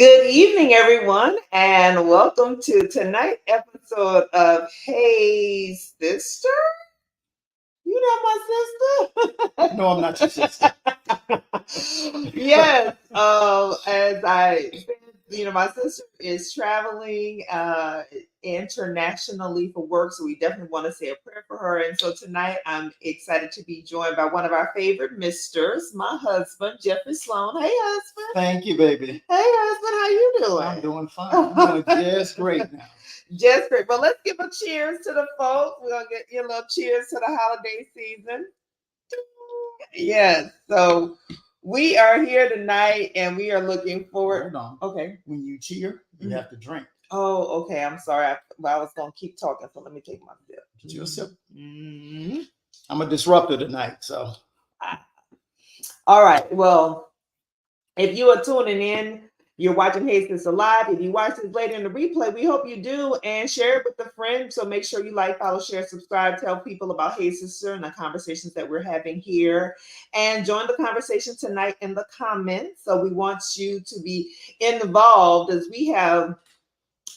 Good evening, everyone, and welcome to tonight's episode of Hey Sister. You know my sister? No, I'm not your sister. Yes, as I said, my sister is traveling internationally for work, so we definitely want to say a prayer for her. And so tonight, I'm excited to be joined by one of our favorite misters, my husband, Jeffrey Sloan. Hey, husband. Thank you, baby. Hey, husband, how you doing? I'm doing fine. I'm doing just great now. Just great. Well, let's give a cheers to the folks. We're gonna get you a little cheers to the holiday season. Yes. So we are here tonight and we are looking forward. Hold on. Okay. When you cheer, you have to drink. Oh, okay. I'm sorry. I was gonna keep talking, so let me take my sip. Get you a sip. I'm a disruptor tonight, so. All right. Well, if you are tuning in, you're watching Hey Sister Live. If you watch this later in the replay, we hope you do and share it with a friend. So make sure you like, follow, share, subscribe, tell people about Hey Sister and the conversations that we're having here. And join the conversation tonight in the comments. So we want you to be involved as we have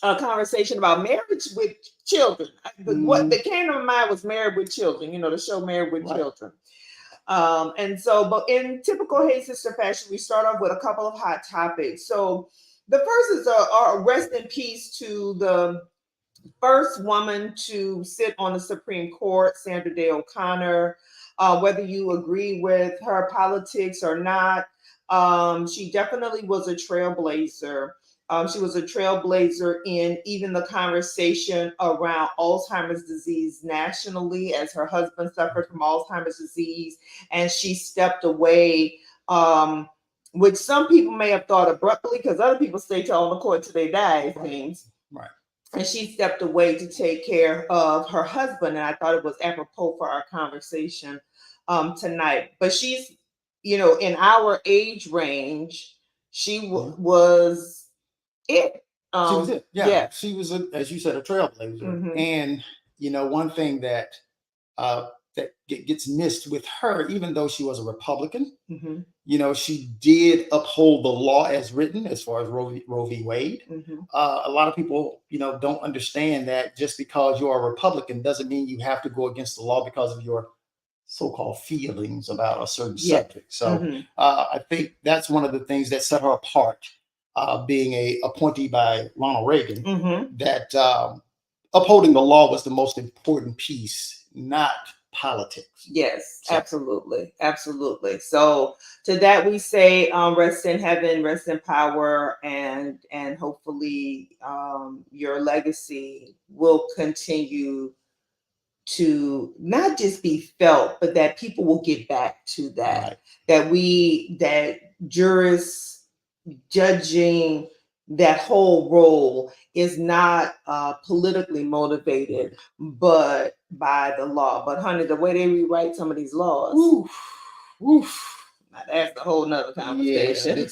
a conversation about marriage with children. What that came to my mind was Married with Children, the show Married with Children. But in typical Hey Sister fashion, we start off with a couple of hot topics. So the first is a rest in peace to the first woman to sit on the Supreme Court, Sandra Day O'Connor. Whether you agree with her politics or not, she definitely was a trailblazer. She was a trailblazer in even the conversation around Alzheimer's disease nationally, as her husband suffered from Alzheimer's disease, and she stepped away, which some people may have thought abruptly, because other people stay till on the court till they die, it seems. Right. And she stepped away to take care of her husband, and I thought it was apropos for our conversation tonight. But she's, in our age range, she was it. She was it. Yeah. She was, as you said, a trailblazer. And, one thing that gets missed with her, even though she was a Republican, she did uphold the law as written as far as Roe v. Wade. A lot of people, don't understand that just because you're a Republican doesn't mean you have to go against the law because of your so-called feelings about a certain subject. So I think that's one of the things that set her apart, being a appointee by Ronald Reagan, that upholding the law was the most important piece, not politics. Yes, absolutely. Absolutely. So to that we say rest in heaven, rest in power, and hopefully your legacy will continue to not just be felt, but that people will get back to that. Right. That jurists judging that whole role is not politically motivated, but by the law. But honey, the way they rewrite some of these laws, oof. Now that's a whole nother conversation.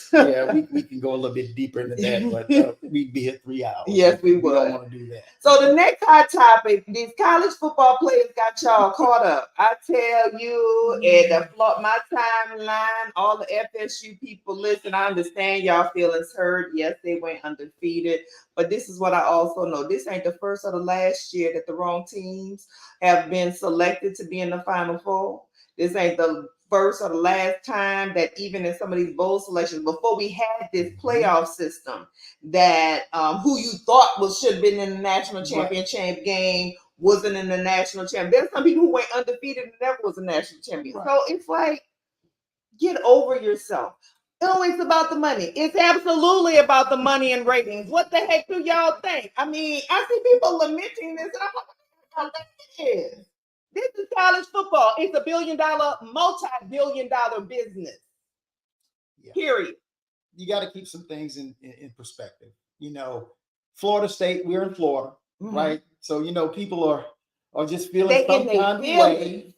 We can go a little bit deeper into that, but we'd be here 3 hours. Yes, we would. We don't want to do that. So the next hot topic, these college football players got y'all caught up. I tell you, and my timeline, all the FSU people, listen, I understand y'all feelings hurt. Yes, they went undefeated, but this is what I also know. This ain't the first or the last year that the wrong teams have been selected to be in the Final Four. This ain't the first or the last time that even in some of these bowl selections, before we had this playoff system, that who you thought should have been in the national championship game wasn't in the national championship. There's some people who went undefeated and never was a national champion. Right. So it's like, get over yourself. Oh, it's about the money. It's absolutely about the money and ratings. What the heck do y'all think? I mean, I see people lamenting this, and I'm like, what the heck is? This is college football. It's $1 billion, multi-billion-dollar business. Yeah. Period. You got to keep some things in perspective. Florida State, we're in Florida, right? So, people are just feeling some kind of way,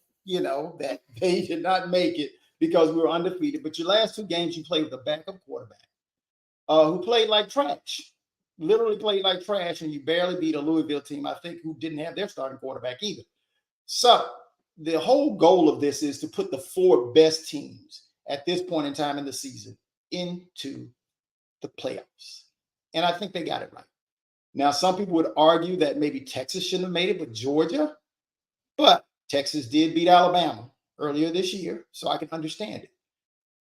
that they did not make it because we were undefeated. But your last 2 games, you played with a backup quarterback who played like trash, literally played like trash, and you barely beat a Louisville team, I think, who didn't have their starting quarterback either. So the whole goal of this is to put the 4 best teams at this point in time in the season into the playoffs. And I think they got it right. Now, some people would argue that maybe Texas shouldn't have made it with Georgia, but Texas did beat Alabama earlier this year, so I can understand it.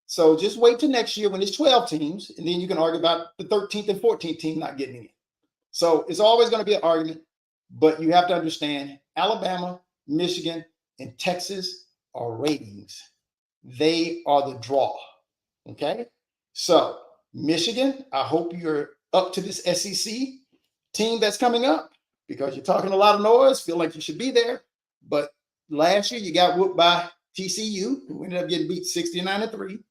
So just wait till next year when it's 12 teams, and then you can argue about the 13th and 14th team not getting in. So it's always going to be an argument, but you have to understand Alabama, Michigan, and Texas are ratings. They are the draw. Okay? So Michigan, I hope you're up to this SEC team that's coming up because you're talking a lot of noise, feel like you should be there. But last year you got whooped by TCU, who ended up getting beat 69-3.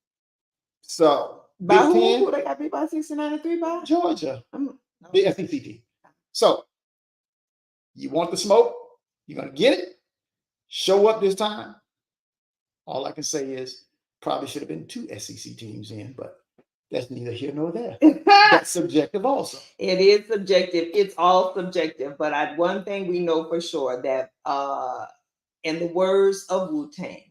So by who they got beat by 69-3 by? Georgia, the SEC team. So you want the smoke, you're gonna get it. Show up this time. All I can say is probably should have been 2 SEC teams in, but that's neither here nor there. That's subjective also. It is subjective. It's all subjective. But one thing we know for sure that in the words of Wu-Tang,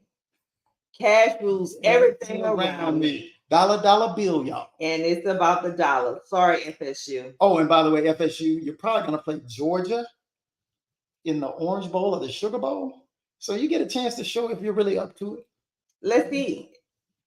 cash rules everything around me. Dollar bill, y'all. And it's about the dollar. Sorry, FSU. Oh, and by the way, FSU, you're probably going to play Georgia in the Orange Bowl or the Sugar Bowl. So you get a chance to show if you're really up to it. Let's see.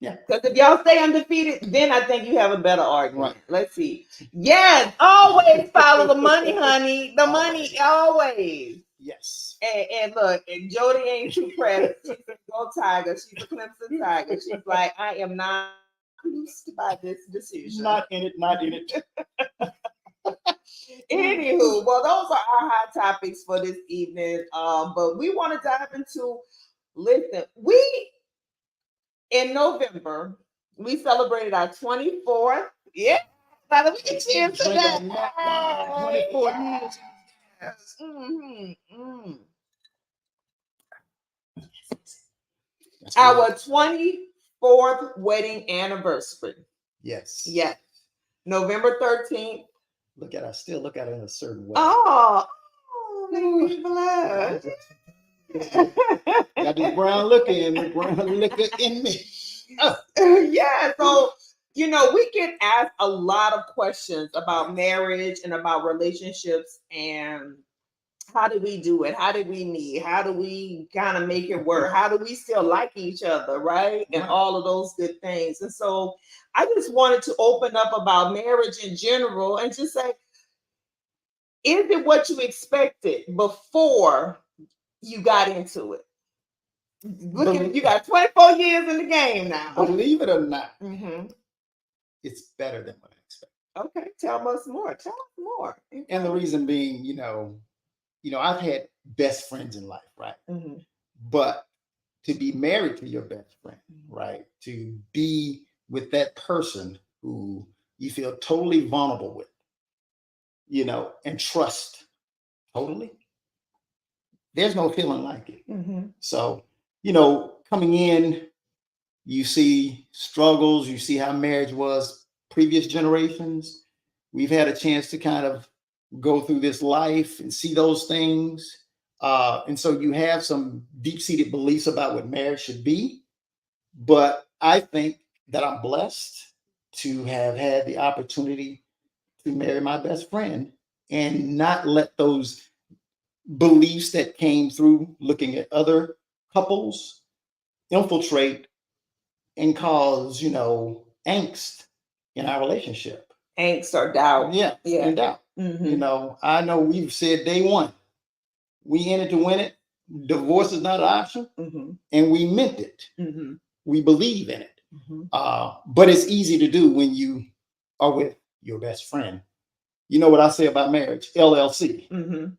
Yeah. Because if y'all stay undefeated, then I think you have a better argument. Right. Let's see. Yes, always follow the money, honey. The money, always. Yes. And look, and Jody ain't too proud. She's a Go Tiger. She's a Clemson Tiger. She's like, I am not pleased by this decision. Not in it. Anywho, well, those are our hot topics for this evening. But we want to dive into, listen, in November, we celebrated our 24th. Yeah. Now that we can cheers to that. 24 years. Yes. Our 24th wedding anniversary. Yes. Yes. November 13th. I still look at it in a certain way. Oh, make me blush. Got this brown liquor in me. Oh. Yeah, so we get asked a lot of questions about marriage and about relationships and how do we do it? How do we meet? How do we kind of make it work? How do we still like each other, right? And all of those good things. And so I just wanted to open up about marriage in general and just say, is it what you expected before you got into it? You got 24 years in the game now. Believe it or not, it's better than what I expected. Okay, tell us more. And the reason being, I've had best friends in life, right? But to be married to your best friend, right? To be with that person who you feel totally vulnerable with, and trust totally. There's no feeling like it. So, coming in, you see struggles, you see how marriage was previous generations. We've had a chance to kind of go through this life and see those things. And so you have some deep-seated beliefs about what marriage should be. But I think that I'm blessed to have had the opportunity to marry my best friend and not let those beliefs that came through looking at other couples infiltrate and cause, angst in our relationship. Angst or doubt. Yeah. And doubt. I know we've said day one, we in it to win it. Divorce is not an option. And we meant it. We believe in it. But it's easy to do when you are with your best friend. You know what I say about marriage? LLC.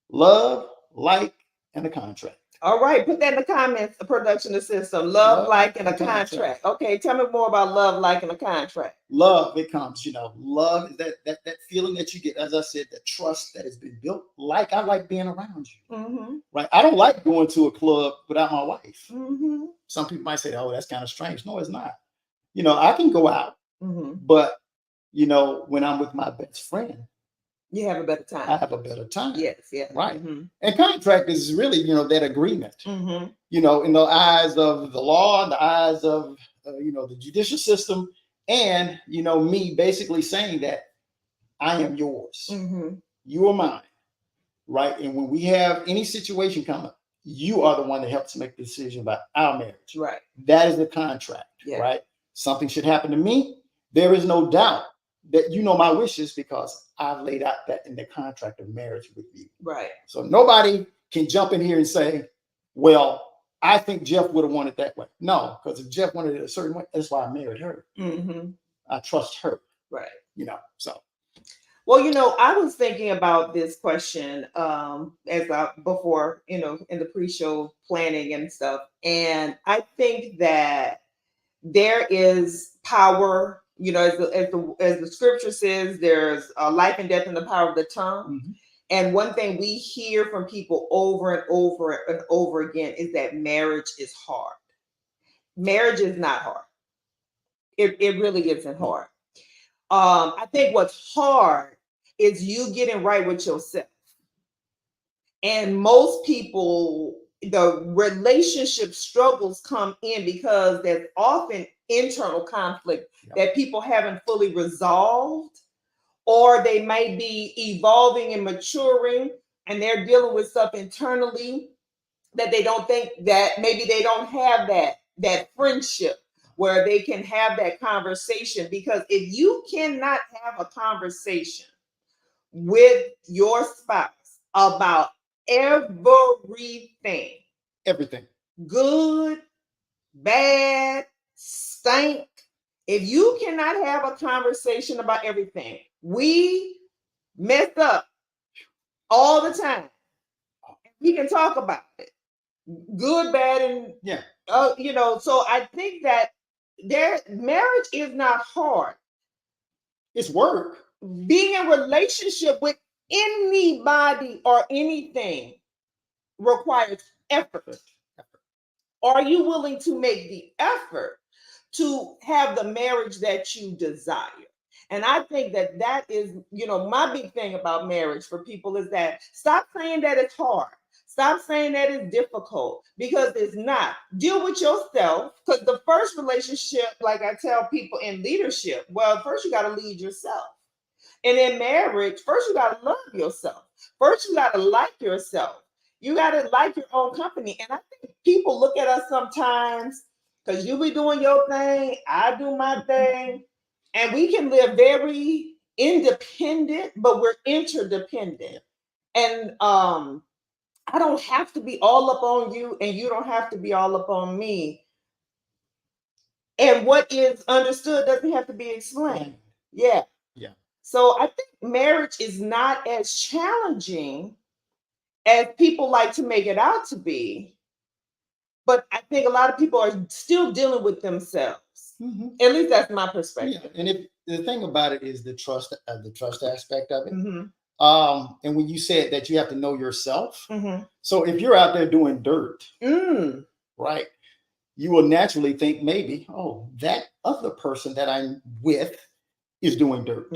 Love, like, and a contract. All right, put that in the comments, the production assistant. Love, like, and a contract. Okay, tell me more about love, like, and a contract. Love, it comes, love is that feeling that you get, as I said, the trust that has been built. Like, I like being around you. Right? I don't like going to a club without my wife. Some people might say, oh, that's kind of strange. No, it's not. I can go out, but, when I'm with my best friend, you have a better time. I have a better time. Yes. Right. And contract is really, that agreement, in the eyes of the law, in the eyes of, the judicial system. And, me basically saying that I am yours. You are mine. Right. And when we have any situation come up, you are the one that helps make the decision about our marriage. Right. That is the contract. Yeah. Right. Something should happen to me. There is no doubt that you know my wishes because I've laid out that in the contract of marriage with you. Right. So nobody can jump in here and say, well, I think Jeff would have wanted that way. No, because if Jeff wanted it a certain way, that's why I married her. I trust her. Right. You know, so. Well, you know, I was thinking about this question before, you know, in the pre-show planning and stuff. And I think that there is power, you know, as the scripture says, there's life and death in the power of the tongue. And one thing we hear from people over and over and over again is that marriage is hard. Marriage is not hard. It really isn't hard. I think what's hard is you getting right with yourself. And most people, the relationship struggles come in because there's often internal conflict that people haven't fully resolved, or they may be evolving and maturing and they're dealing with stuff internally that they don't think that maybe they don't have that friendship where they can have that conversation. Because if you cannot have a conversation with your spouse about everything, good, bad, stink, if you cannot have a conversation about everything, we mess up all the time. We can talk about it, good, bad, and you know. So I think that marriage is not hard. It's work. Being in relationship with anybody or anything requires effort. Are you willing to make the effort to have the marriage that you desire? And I think that is, you know, my big thing about marriage for people is that stop saying that it's hard. Stop saying that it's difficult, because it's not. Deal with yourself, because the first relationship, like I tell people in leadership, well, first you got to lead yourself. And in marriage, first you got to love yourself. First you got to like yourself. You got to like your own company. And I think people look at us sometimes because you be doing your thing, I do my thing, and we can live very independent, but we're interdependent. And I don't have to be all up on you, and you don't have to be all up on me. And what is understood doesn't have to be explained. Yeah. So I think marriage is not as challenging as people like to make it out to be. But I think a lot of people are still dealing with themselves. At least that's my perspective. Yeah. And the thing about it is the trust aspect of it. And when you said that you have to know yourself. So if you're out there doing dirt, right, you will naturally think maybe, oh, that other person that I'm with is doing dirt,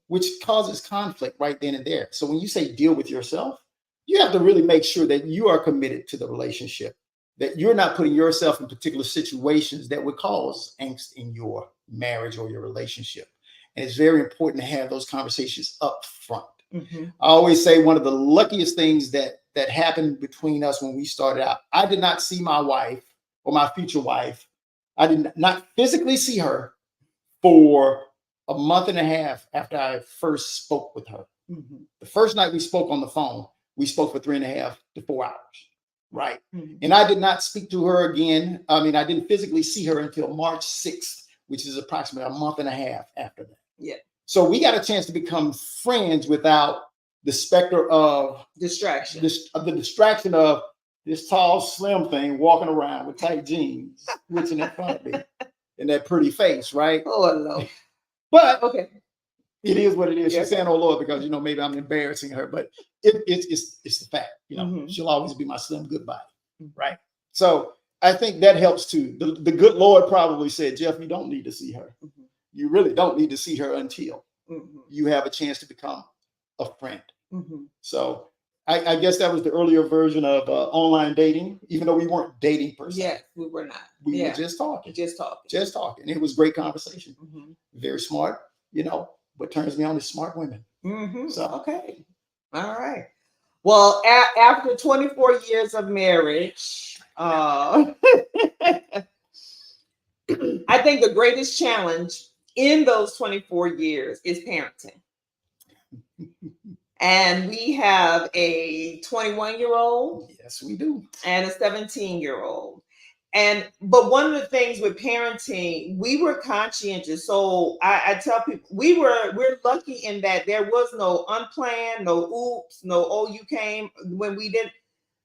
which causes conflict right then and there. So when you say deal with yourself, you have to really make sure that you are committed to the relationship, that you're not putting yourself in particular situations that would cause angst in your marriage or your relationship. And it's very important to have those conversations up front. I always say one of the luckiest things that happened between us when we started out, I did not see my wife or my future wife. I did not physically see her for a month and a half after I first spoke with her. The first night we spoke on the phone, we spoke for 3.5 to 4 hours. Right. And I did not speak to her again. I mean, I didn't physically see her until March 6th, which is approximately a month and a half after that. Yeah. So we got a chance to become friends without the specter of distraction, the distraction of this tall, slim thing walking around with tight jeans, reaching in front of me and that pretty face. Right. Oh, no. But okay. It is what it is. She's saying, "Oh Lord," because you know maybe I'm embarrassing her, but it's the fact. You know, she'll always be my slim goodbye, right? So I think that helps too. The good Lord probably said, "Jeff, you don't need to see her. You really don't need to see her until you have a chance to become a friend." So I guess that was the earlier version of online dating, even though we weren't dating per se. Yeah, we were not. We were just talking. Just talking. It was great conversation. Very smart, you know. What turns me on is smart women. So okay, all right. Well, after 24 years of marriage, I think the greatest challenge in those 24 years is parenting. And we have a 21-year-old. Yes, we do. And a 17-year-old. But one of the things with parenting, we were conscientious. So I tell people we're lucky in that there was no unplanned, no oops, no oh you came when we didn't.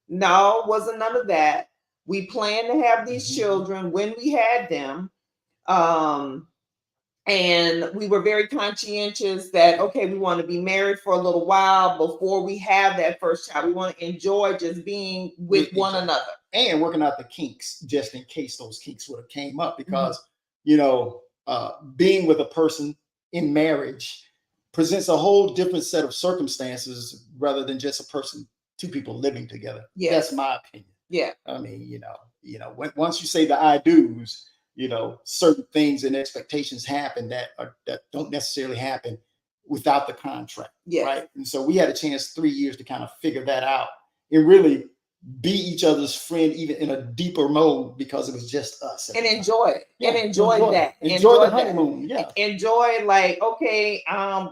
No, wasn't none of that. We planned to have these children when we had them. And we were very conscientious that, okay, we want to be married for a little while before we have that first child. We want to enjoy just being with one another. And working out the kinks, just in case those kinks would have came up. Because, being with a person in marriage presents a whole different set of circumstances rather than just two people living together. Yes. That's my opinion. Yeah. I mean, once you say the I do's, certain things and expectations happen that don't necessarily happen without the contract. Yes. Right. And so we had a chance 3 years to kind of figure that out and really be each other's friend, even in a deeper mode, because it was just us. And enjoy it. Yeah, and enjoy that. Enjoy the honeymoon. Yeah. Enjoy, like, okay,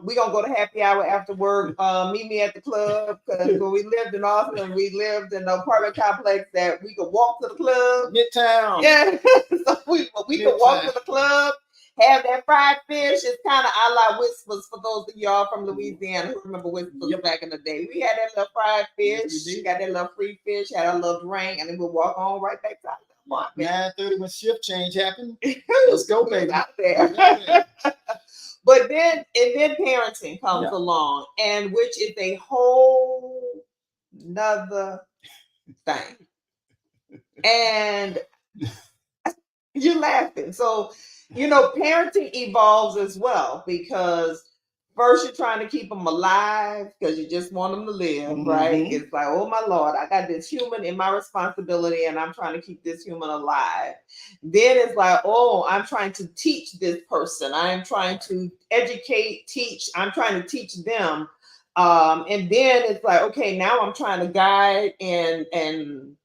we're gonna go to happy hour after work. Meet me at the club, because when we lived in Austin, we lived in an apartment complex that we could walk to the club. Midtown. Yeah. So we could walk to the club, have that fried fish. It's kind of a la Whispers for those of y'all from Louisiana who remember Whispers back in the day. We had that little fried fish. We got that little free fish, had our little drink, and then we'll walk on right back to the apartment. 9:30 when shift change happened. Let's go, baby. Out there. But then parenting comes along, and which is a whole nother thing. And you're laughing. So, parenting evolves as well, because first you're trying to keep them alive because you just want them to live, right? It's like, oh my Lord, I got this human in my responsibility and I'm trying to keep this human alive. Then it's like, oh, I'm trying to teach this person. I'm trying to educate, teach. I'm trying to teach them. And then it's like, okay, now I'm trying to guide and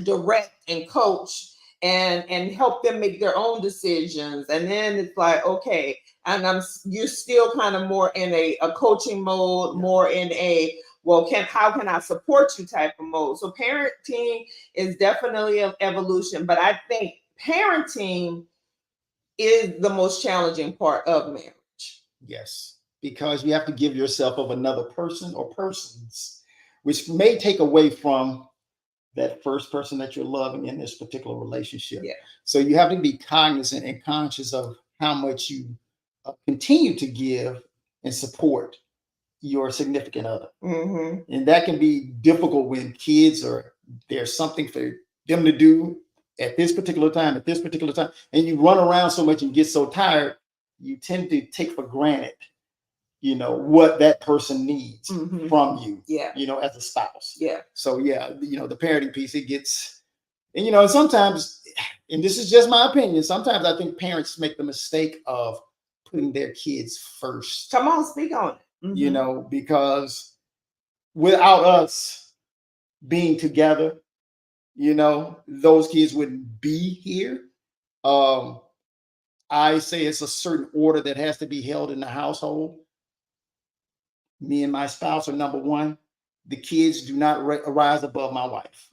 direct and coach and help them make their own decisions. And then it's like, okay, and you're still kind of more in a coaching mode, more in a, well, how can I support you type of mode. So parenting is definitely an evolution, but I think parenting is the most challenging part of marriage. Yes, because you have to give yourself of another person or persons, which may take away from that first person that you're loving in this particular relationship. Yeah. So you have to be cognizant and conscious of how much you continue to give and support your significant other. And that can be difficult when there's something for them to do at this particular time, and you run around so much and get so tired, you tend to take for granted what that person needs from you, as a spouse. Yeah. So the parenting piece, it gets, and sometimes, and this is just my opinion, sometimes I think parents make the mistake of putting their kids first. Come on, speak on it. Because without us being together, those kids wouldn't be here. I say it's a certain order that has to be held in the household. Me and my spouse are number one. The kids do not rise above my wife.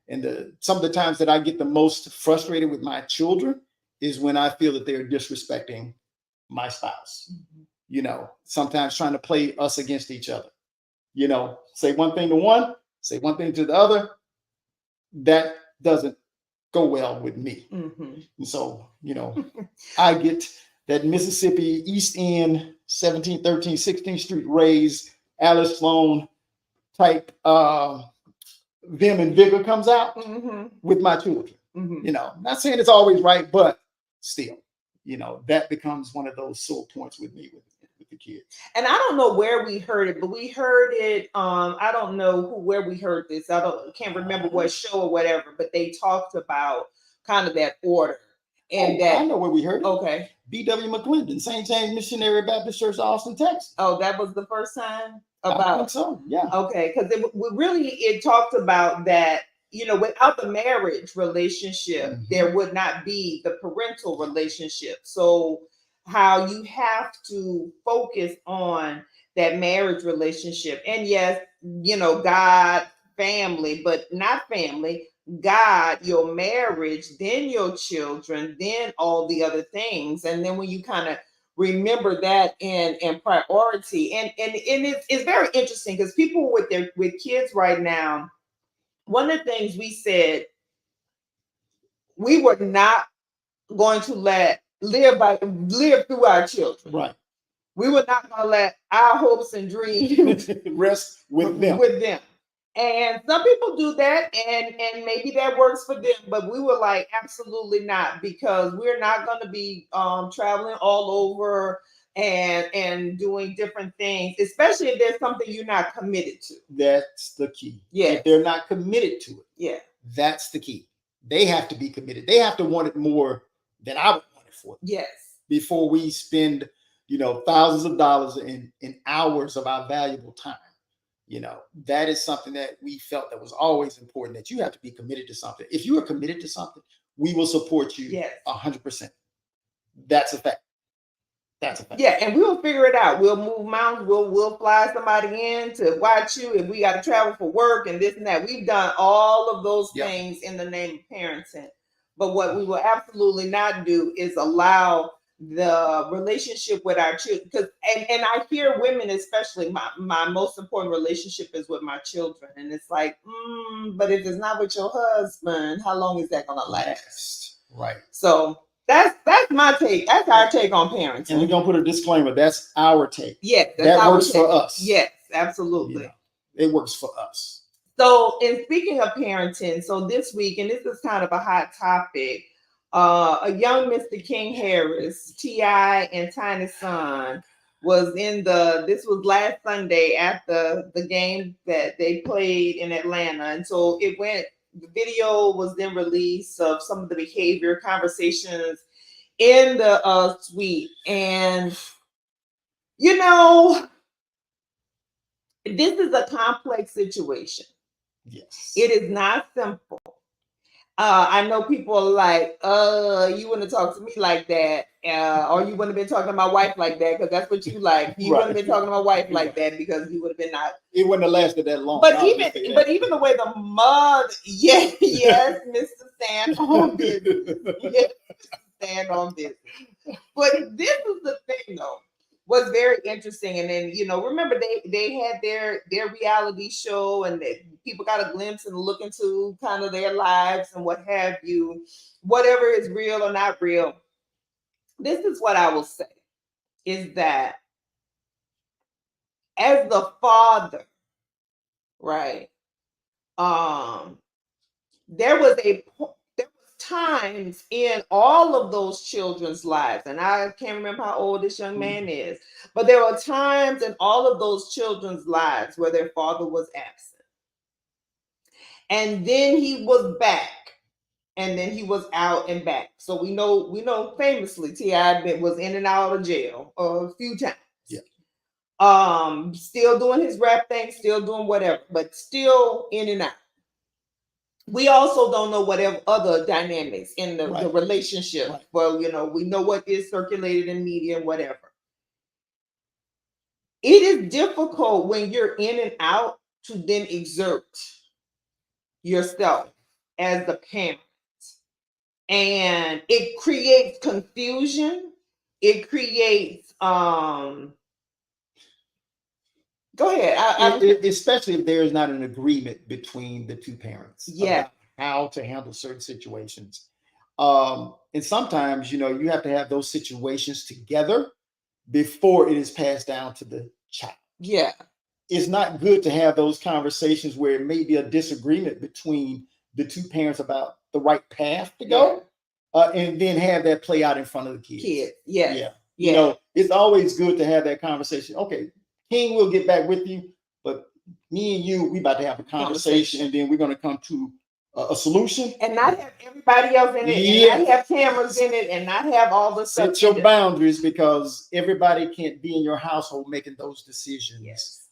And some of the times that I get the most frustrated with my children is when I feel that they're disrespecting my spouse. Sometimes trying to play us against each other. Say one thing to one, say one thing to the other. That doesn't go well with me. And so, I get that Mississippi East End, 17th, 13th, 16th Street raised Alice Sloan type vim and vigor comes out with my children. Not saying it's always right, but still, that becomes one of those sore points with me with the kids. And I don't know where we heard it, but we heard it. I don't know where we heard this. Can't remember what show or whatever, but they talked about kind of that order. And that I know where we heard it. Okay. B.W. McClendon, St. James Missionary Baptist Church, Austin, Texas. Oh, that was the first time about. I think so. Yeah. Okay, because it talked about that. Without the marriage relationship, there would not be the parental relationship. So, how you have to focus on that marriage relationship, and yes, God, family, but not family. God, your marriage, then your children, then all the other things. And then when you kind of remember that and priority, and it's very interesting because people with kids right now, one of the things we said, we were not going to live through our children. Right. We were not going to let our hopes and dreams rest with them. And some people do that, and maybe that works for them, but we were like, absolutely not, because we're not going to be traveling all over and doing different things, especially if there's something you're not committed to. That's the key. Yeah. If they're not committed to it, yeah, that's the key. They have to be committed. They have to want it more than I would want it for them. Yes. Before we spend, thousands of dollars in hours of our valuable time. That is something that we felt that was always important, that you have to be committed to something. If you are committed to something, we will support you 100%. That's a fact. That's a fact. Yeah, and we'll figure it out. We'll move mountains. We'll fly somebody in to watch you if we got to travel for work and this and that. We've done all of those things in the name of parenting. But what we will absolutely not do is allow the relationship with our children, because and I hear women, especially, my most important relationship is with my children, and it's like, but if it's not with your husband, how long is that gonna last? Right. So that's my take. That's our take on parenting. And we're gonna put a disclaimer. That's our take. Yeah, that works for us. Yes, absolutely. It works for us. So, in speaking of parenting, so this week, and this is kind of a hot topic. A young Mr. King Harris, T.I. and Tiny Son, was this was last Sunday after the game that they played in Atlanta. And so the video was then released of some of the behavior conversations in the suite. And, this is a complex situation. Yes. It is not simple. I know people are like, you wouldn't have talked to me like that, or you wouldn't have been talking to my wife like that, because that's what you like. You wouldn't have been talking to my wife like that because you would have been not. It wouldn't have lasted that long. But even the way the mother, yes, Mr. Stand on business, yes, stand on business. But this is the thing, though. Was very interesting. And then, remember they had their reality show, and people got a glimpse and look into kind of their lives and what have you, whatever is real or not real. This is what I will say, is that as the father, right, there was times in all of those children's lives, and I can't remember how old this young man is, but there were times in all of those children's lives where their father was absent. And then he was back, and then he was out and back. So we know famously T.I. was in and out of jail a few times. Yeah. Still doing his rap thing, still doing whatever, but still in and out. We also don't know whatever other dynamics in the relationship. Right. Well, we know what is circulated in media and whatever. It is difficult when you're in and out to then exert yourself as the parent. And it creates confusion. It creates go ahead. Especially if there is not an agreement between the two parents about how to handle certain situations. And sometimes, you have to have those situations together before it is passed down to the child. Yeah. It's not good to have those conversations where it may be a disagreement between the two parents about the right path to go, and then have that play out in front of the kids. Yeah. It's always good to have that conversation. Okay, King, we'll get back with you, but me and you, we about to have a conversation, and then we're going to come to a solution, and not have everybody else in it, and not have cameras in it, and not have all the stuff. Set your boundaries, because everybody can't be in your household making those decisions. Yes.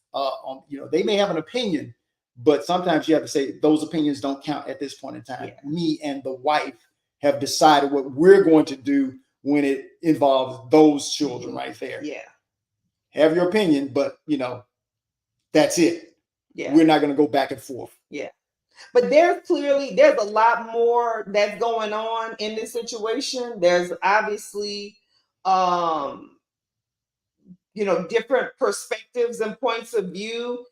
They may have an opinion, but sometimes you have to say those opinions don't count at this point in time. Yeah. Me and the wife have decided what we're going to do when it involves those children right there. Yeah. Have your opinion, but that's it. Yeah. We're not going to go back and forth. Yeah. But there's a lot more that's going on in this situation. There's obviously, different perspectives and points of view.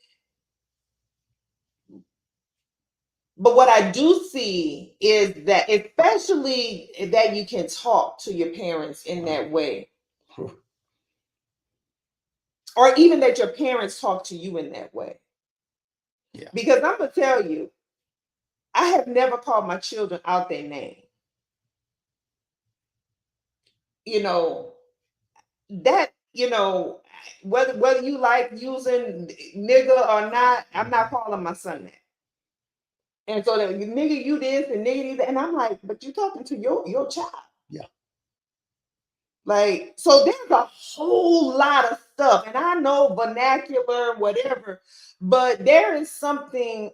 But what I do see is that, especially that you can talk to your parents in that way, or even that your parents talk to you in that way. Yeah. Because I'm going to tell you, I have never called my children out their name. Whether you like using nigga or not, I'm not calling my son that. And so that nigga you this and nigga that, and I'm like, but you're talking to your child. Yeah. Like, so there's a whole lot of stuff, and I know vernacular, whatever, but there is something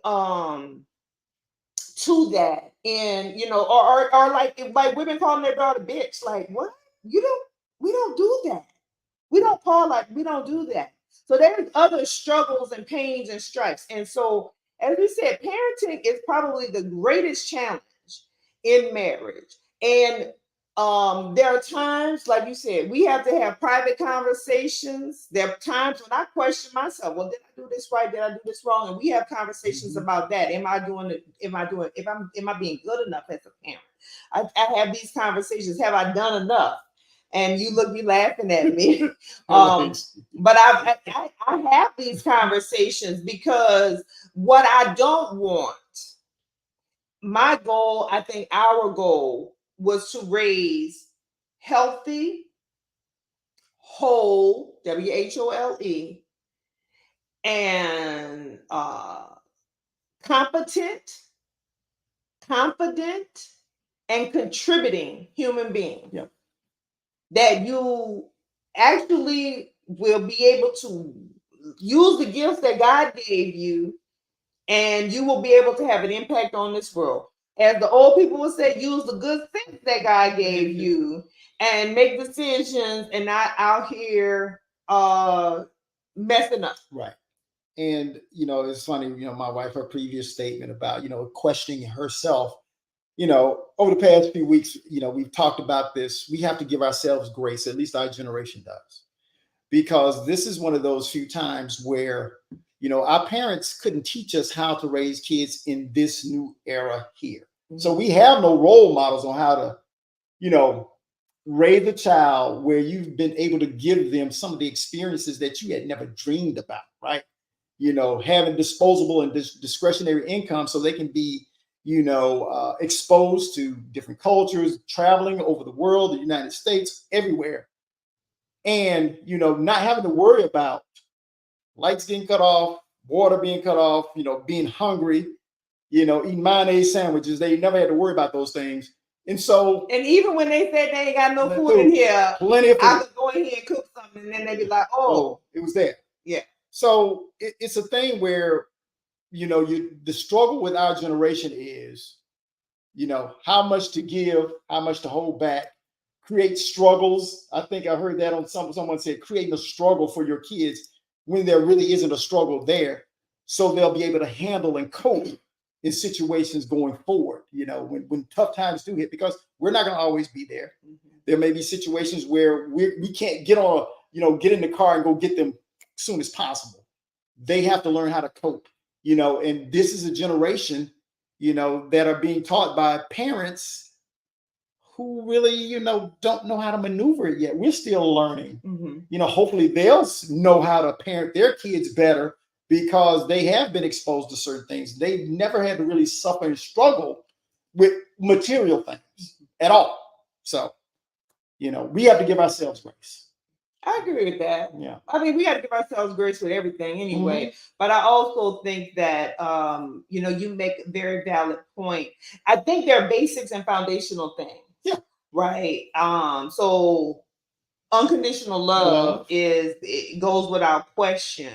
to that. And or like women calling their daughter bitch, like, what? We don't do that. We don't do that. So there's other struggles and pains and stripes. And so, as we said, parenting is probably the greatest challenge in marriage. And there are times, like you said, we have to have private conversations. There are times when I question myself. Well, did I do this right? Did I do this wrong? And we have conversations about that. Am I being good enough as a parent? I have these conversations. Have I done enough? And you laughing at me. But I have these conversations because what I don't want, my goal, I think our goal was to raise healthy, whole, WHOLE, and competent, confident, and contributing human beings. Yep. That you actually will be able to use the gifts that God gave you, and you will be able to have an impact on this world. As the old people would say, use the good things that God gave you and make decisions and not out here messing up. Right. And, it's funny, my wife, her previous statement about, questioning herself, over the past few weeks, we've talked about this. We have to give ourselves grace, at least our generation does, because this is one of those few times where, our parents couldn't teach us how to raise kids in this new era here. Mm-hmm. So we have no role models on how to, raise a child where you've been able to give them some of the experiences that you had never dreamed about, right? Having disposable and discretionary income so they can be, exposed to different cultures, traveling over the world, the United States, everywhere. And, not having to worry about lights getting cut off, water being cut off, being hungry, eating mayonnaise sandwiches. They never had to worry about those things. And so, and even when they said they ain't got no food in here, plenty of food. I could go in here and cook something, and then they'd be like, "Oh, it was there." Yeah. So it's a thing where, the struggle with our generation is, how much to give, how much to hold back, create struggles. I think I heard that on someone said, creating a struggle for your kids when there really isn't a struggle there, so they'll be able to handle and cope in situations going forward, when tough times do hit, because we're not going to always be there. Mm-hmm. There may be situations where we can't get on, get in the car and go get them as soon as possible. They have to learn how to cope, and this is a generation, that are being taught by parents who really, don't know how to maneuver it yet. We're still learning. Mm-hmm. Hopefully they'll know how to parent their kids better, because they have been exposed to certain things. They've never had to really suffer and struggle with material things at all. So, we have to give ourselves grace. I agree with that. Yeah. I mean, we got to give ourselves grace with everything anyway. But I also think that, you make a very valid point. I think there are basics and foundational things. Yeah. Right. So unconditional love it goes without question.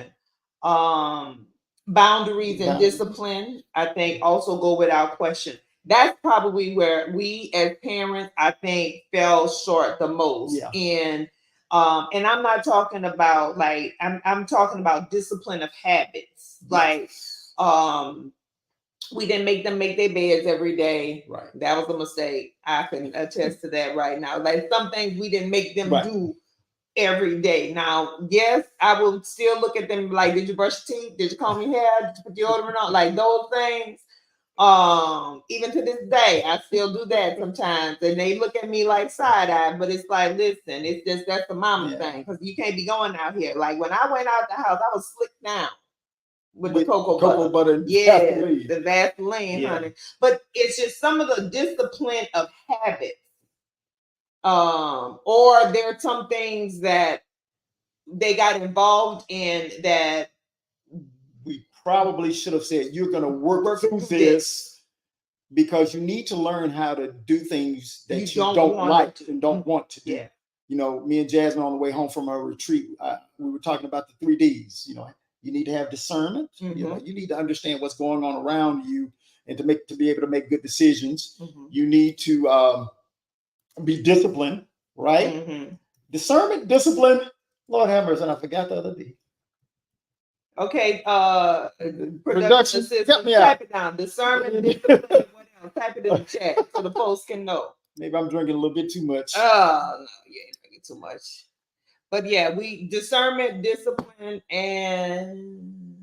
Boundaries and discipline, I think, also go without question. That's probably where we as parents, I think, fell short the most in. And I'm not talking about like I'm talking about discipline of habits. Like we didn't make them make their beds every day. Right. That was a mistake. I can attest to that right now. Like some things we didn't make them do every day. Now, yes, I will still look at them like, did you brush your teeth? Did you comb your hair? Did you put deodorant on? Like those things. Even to this day, I still do that sometimes. And they look at me like side-eye, but it's like, listen, it's just that's the mama thing. Because you can't be going out here. Like when I went out the house, I was slicked down with the cocoa butter. Yeah, the Vaseline, honey. But it's just some of the discipline of habits. Or there are some things that they got involved in that we probably should have said, you're going to work through this because you need to learn how to do things that you don't like and don't want to do. Yeah. Me and Jasmine on the way home from our retreat, we were talking about the 3 Ds. You need to have discernment. You need to understand what's going on around you and to be able to make good decisions. You need to be disciplined, right? Discernment, discipline. Lord have mercy, and I forgot the other D. Okay, production assistant, type it down. Discernment, discipline, what else? Type it in the chat so the folks can know. Maybe I'm drinking a little bit too much. Oh, no, you ain't drinking too much. But yeah, we discernment, discipline, and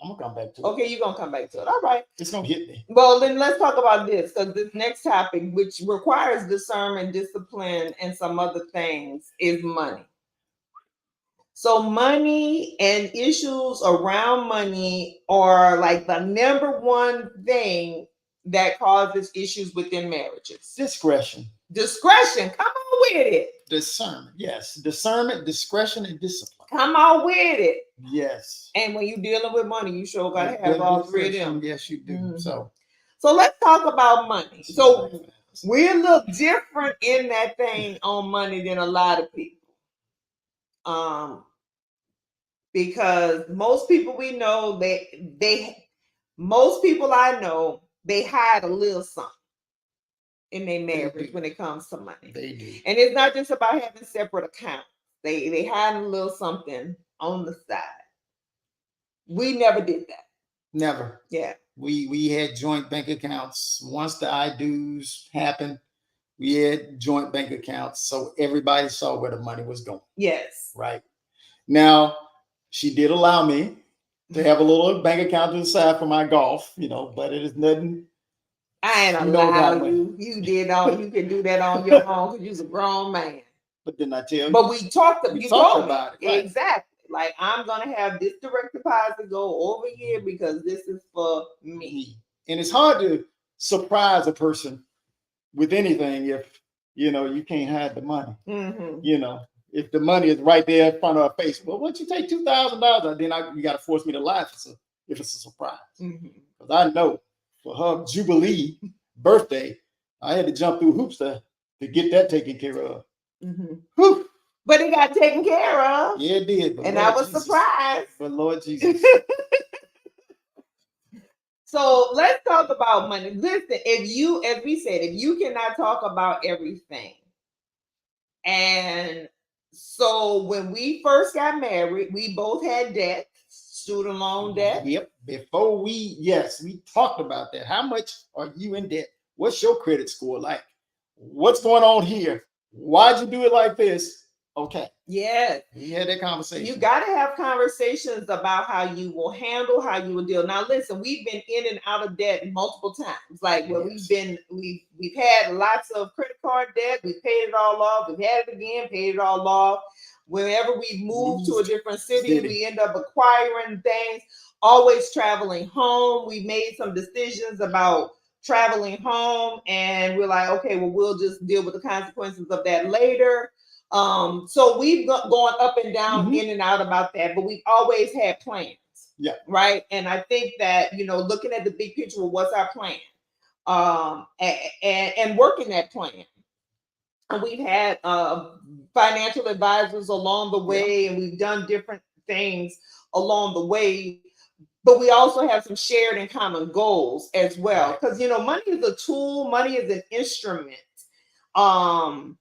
I'm gonna come back to it. Okay, you're gonna come back to it. All right. It's gonna hit me. Well, then let's talk about this, because this next topic, which requires discernment, discipline, and some other things, is money. So money and issues around money are like the number one thing that causes issues within marriages. Discretion. Come on with it. Discernment. Yes. Discernment, discretion, and discipline. Come on with it. Yes. And when you're dealing with money, you sure got to have all 3 of them. Yes, you do. So let's talk about money. So we look different in that thing on money than a lot of people. Because most people we know, most people I know, they hide a little something in their marriage when it comes to money. They do. And it's not just about having separate accounts. They hide a little something on the side. We never did that. Never. Yeah. We had joint bank accounts. Once the I-do's happened, we had joint bank accounts. So everybody saw where the money was going. Yes. Right. Now, she did allow me to have a little bank account to the side for my golf, but it is nothing. I ain't allow you. You did all you can do that on your own because you're a grown man. But didn't I tell you? But we talked about it. Right. Exactly. Like, I'm gonna have this direct deposit go over here because this is for me. And it's hard to surprise a person with anything if you can't hide the money. If the money is right there in front of her face, well, once you take $2,000, then you got to force me to lie if it's a surprise. Because I know for her Jubilee birthday, I had to jump through hoops to get that taken care of. But it got taken care of. Yeah, it did. And I was surprised. But Lord Jesus. So let's talk about money. Listen, as we said, if you cannot talk about everything, and so when we first got married, we both had debt, student loan debt. Yep. Before we talked about that. How much are you in debt? What's your credit score like? What's going on here? Why'd you do it like this? Okay. Yeah. We had that conversation. You got to have conversations about how you will handle, how you will deal. Now, listen, we've been in and out of debt multiple times. Like, well, we've had lots of credit card debt. We've paid it all off. We've had it again, paid it all off. Whenever we moved to a different city, we end up acquiring things, always traveling home. We made some decisions about traveling home, and we're like, okay, well, we'll just deal with the consequences of that later. So we've gone up and down, in and out about that, but we've always had plans. Yeah. Right. And I think that, looking at the big picture, what's our plan? And working that plan. And we've had financial advisors along the way, and we've done different things along the way. But we also have some shared and common goals as well. Because money is a tool, money is an instrument. And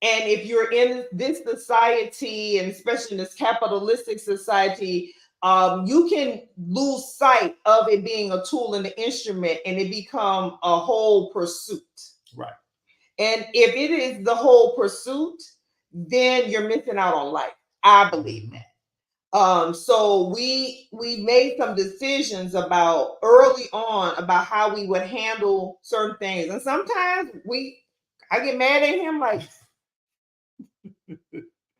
if you're in this society, and especially in this capitalistic society, you can lose sight of it being a tool and an instrument, and it become a whole pursuit. Right. And if it is the whole pursuit, then you're missing out on life. I believe that. So we made some decisions about early on about how we would handle certain things, and sometimes I get mad at him like.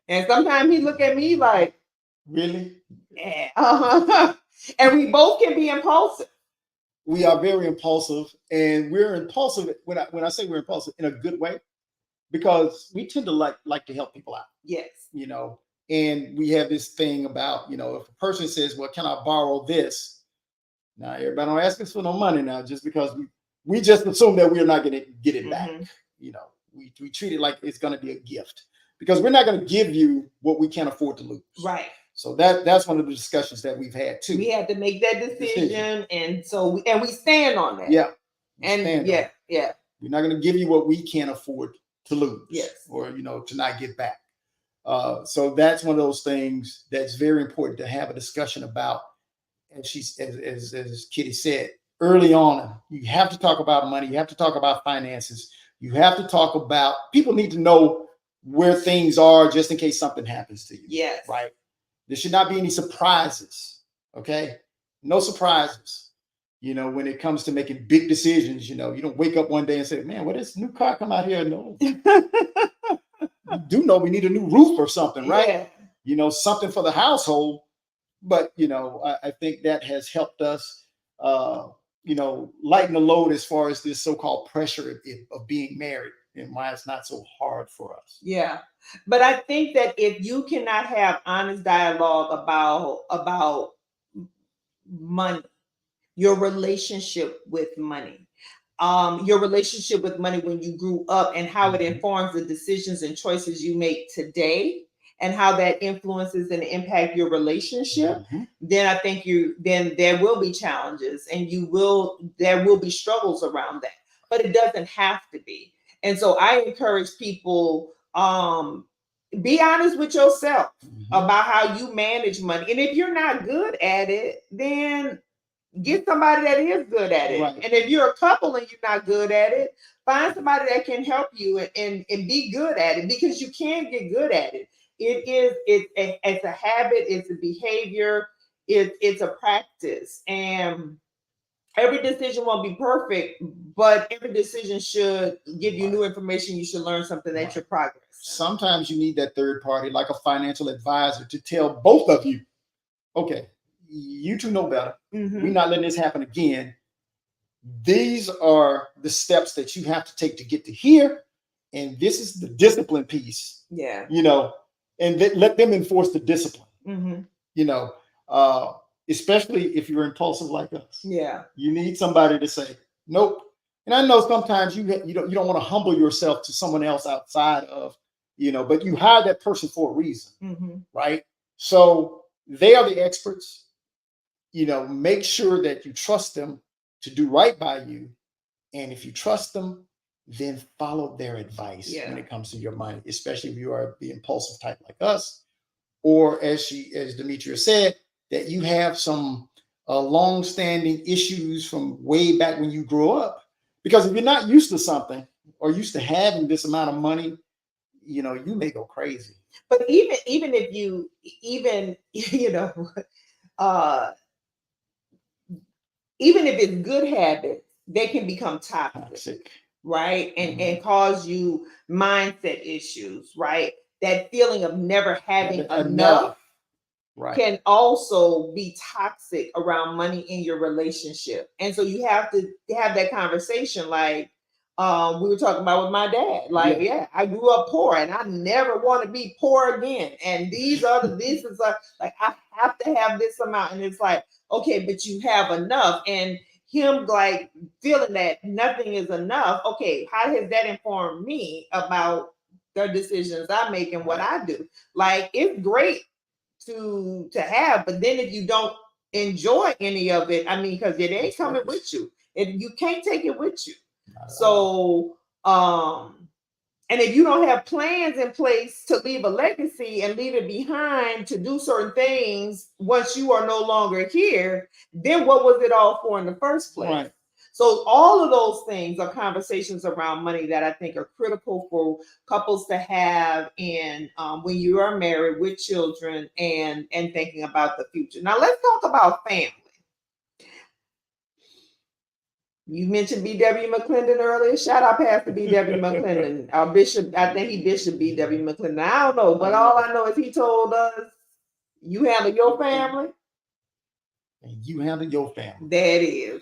And sometimes he look at me like, really? Yeah. And we both can be impulsive. We are very impulsive, and we're impulsive when I say we're impulsive in a good way, because we tend to like to help people out. Yes. And we have this thing about, if a person says, well, can I borrow this? Now everybody don't ask us for no money now, just because we just assume that we're not going to get it back. We treat it like it's going to be a gift, because we're not going to give you what we can't afford to lose. Right. So that's one of the discussions that we've had too. We had to make that decision. And so we stand on that. Yeah. Yeah. We're not going to give you what we can't afford to lose. Yes. Or to not get back. So that's one of those things that's very important to have a discussion about. As Kitty said early on, you have to talk about money. You have to talk about finances. You have to talk about, people need to know where things are just in case something happens to you. Yes. Right. There should not be any surprises. Okay. No surprises. When it comes to making big decisions, you don't wake up one day and say, man, what is this new car come out here? No. You do know we need a new roof or something, right? Yeah. Something for the household. But, I think that has helped us, lighten the load as far as this so-called pressure of being married, and why it's not so hard for us. Yeah. But I think that if you cannot have honest dialogue about money, your relationship with money, your relationship with money when you grew up, and how it informs the decisions and choices you make today, and how that influences and impact your relationship, then I think then there will be challenges, and there will be struggles around that, but it doesn't have to be. And so I encourage people, be honest with yourself about how you manage money. And if you're not good at it, then get somebody that is good at it. Right. And if you're a couple and you're not good at it, find somebody that can help you and be good at it, because you can get good at it. It's a habit, it's a behavior, it's a practice. And every decision won't be perfect, but every decision should give you new information. You should learn something that your progress. Sometimes you need that third party, like a financial advisor, to tell both of you, okay, you two know better. We're not letting this happen again. These are the steps that you have to take to get to here. And this is the discipline piece. Yeah. And let them enforce the discipline. Especially if you're impulsive like us. Yeah. You need somebody to say, nope. And I know sometimes you don't want to humble yourself to someone else outside of, but you hire that person for a reason. Right. So they are the experts. Make sure that you trust them to do right by you. And if you trust them, then follow their advice when it comes to your money, especially if you are the impulsive type like us, or as Demetria said, that you have some long-standing issues from way back when you grew up. Because if you're not used to something or used to having this amount of money, you may go crazy. But even if you even if it's good habits, they can become toxic. Right? And cause you mindset issues, right? That feeling of never having enough can also be toxic around money in your relationship. And so you have to have that conversation, like, we were talking about with my dad. Like, yeah, I grew up poor and I never want to be poor again. And this is like, I have to have this amount. And it's like, okay, but you have enough. And him like feeling that nothing is enough. Okay, how has that informed me about the decisions I make and what I do? Like, it's great to have, but then if you don't enjoy any of it, I mean, because it ain't coming with you, you can't take it with you. So and if you don't have plans in place to leave a legacy and leave it behind to do certain things once you are no longer here, then what was it all for in the first place? Right. So all of those things are conversations around money that I think are critical for couples to have in when you are married with children and thinking about the future. Now let's talk about family. You mentioned B.W. McClendon earlier. Shout out Pastor B.W. McClendon, our bishop. I think he Bishop B.W. McClendon. I don't know, but all I know is he told us, you handle your family. And you handle your family. That is.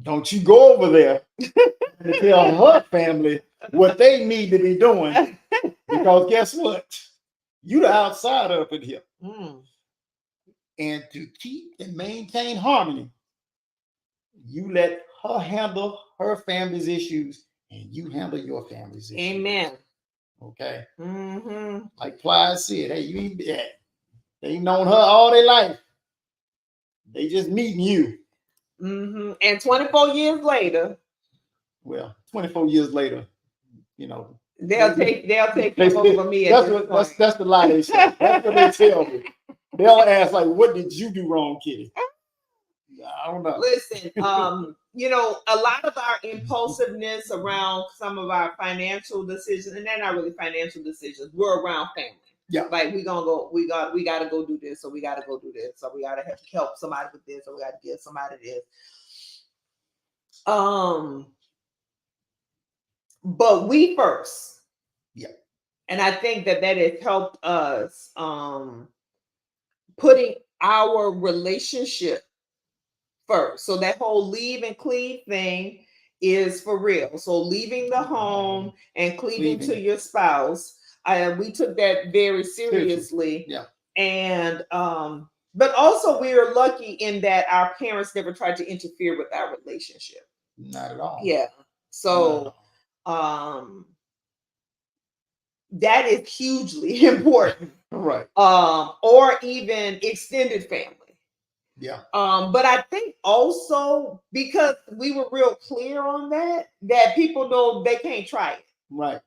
Don't you go over there and tell her family what they need to be doing. Because guess what? You the outsider up in here. And to keep and maintain harmony, you let her handle her family's issues and you handle your family's issues. Amen. Okay. Like Clyde said, hey, they known her all their life. They just meeting you. And 24 years later. Well, 24 years later, you know. They'll take him over me at this point. That's the lie they say. That's what they tell me. They'll ask, like, what did you do wrong, Kitty? I don't know. Listen, you know, a lot of our impulsiveness around some of our financial decisions, and they're not really financial decisions, we're around family. Yeah. Like we gotta go do this, or we gotta go do this, or we gotta help somebody with this, or we gotta give somebody this. But we first. Yeah. And I think that has helped us putting our relationship first. So that whole leave and cleave thing is for real. So leaving the home and cleaving to your spouse, we took that very seriously. Yeah. And but also we are lucky in that our parents never tried to interfere with our relationship. Not at all. Yeah. So that is hugely important. Right. Or even extended family. Yeah. But I think also because we were real clear on that people know they can't try it. Right.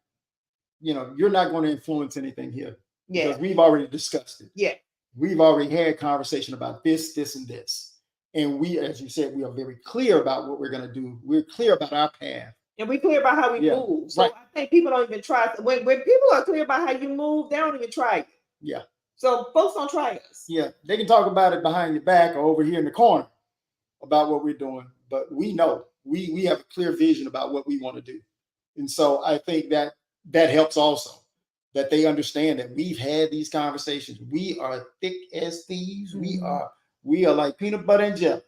You know, you're not going to influence anything here. Yeah. Because we've already discussed it. Yeah. We've already had conversation about this, this, and this. And we, as you said, we are very clear about what we're going to do. We're clear about our path. And we're clear about how we move. So I think people don't even try. When people are clear about how you move, they don't even try it. Yeah. So folks don't try us. Yeah. They can talk about it behind your back or over here in the corner about what we're doing. But we know, we have a clear vision about what we want to do. And so I think that helps also, that they understand that we've had these conversations. We are thick as thieves. Mm-hmm. We are like peanut butter and jelly,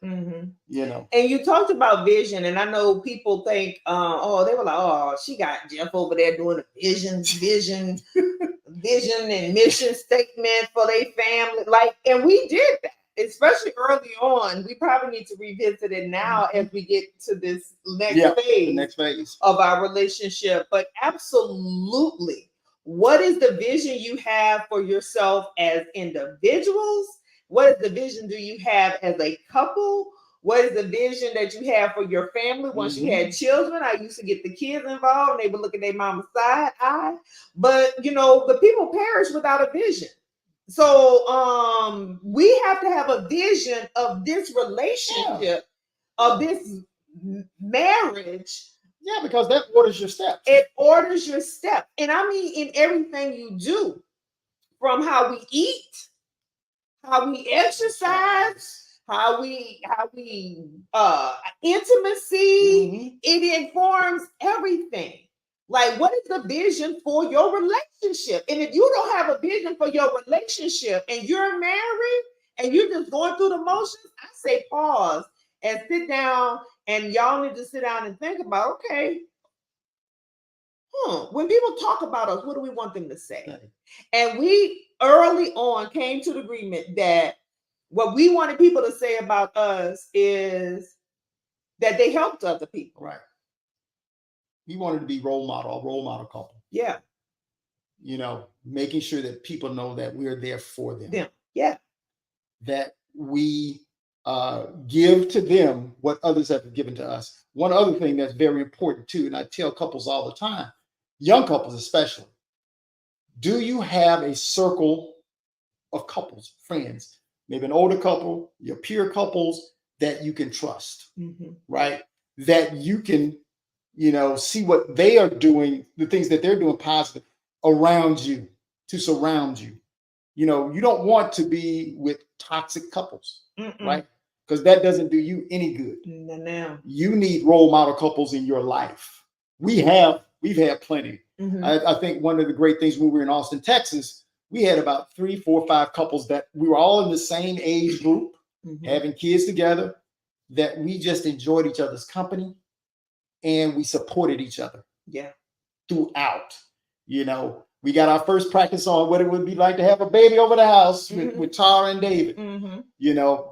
you know. And you talked about vision, and I know people think, they were like, oh, she got Jeff over there doing a vision and mission statement for their family. Like, and we did that, especially early on. We probably need to revisit it now as we get to this next phase of our relationship. But absolutely, what is the vision you have for yourself as individuals? What is the vision do you have as a couple? What is the vision that you have for your family once you had children? I used to get the kids involved and they would look at their mama's side eye. But, you know, the people perish without a vision. So we have to have a vision of this relationship, of this marriage. Yeah, because that orders your steps. It orders your steps. And I mean in everything you do, from how we eat, how we exercise, how we intimacy, it informs everything. Like, what is the vision for your relationship? And if you don't have a vision for your relationship and you're married and you're just going through the motions, I say pause and sit down, and y'all need to sit down and think about, okay, when people talk about us, what do we want them to say? Right. And we early on came to the agreement that what we wanted people to say about us is that they helped other people. Right. We wanted to be a role model couple. Yeah. Making sure that people know that we are there for them. Yeah. That we give to them what others have given to us. One other thing that's very important too, and I tell couples all the time, young couples especially, do you have a circle of couples, friends, maybe an older couple, your peer couples that you can trust, right? That you can, see what they are doing, the things that they're doing positive around you, to surround you. You don't want to be with toxic couples, right? Because that doesn't do you any good. No. You need role model couples in your life. We've had plenty. I think one of the great things when we were in Austin, Texas, we had about 3, 4, 5 couples that we were all in the same age group, having kids together, that we just enjoyed each other's company and we supported each other. Yeah. Throughout. We got our first practice on what it would be like to have a baby over the house with Tara and David.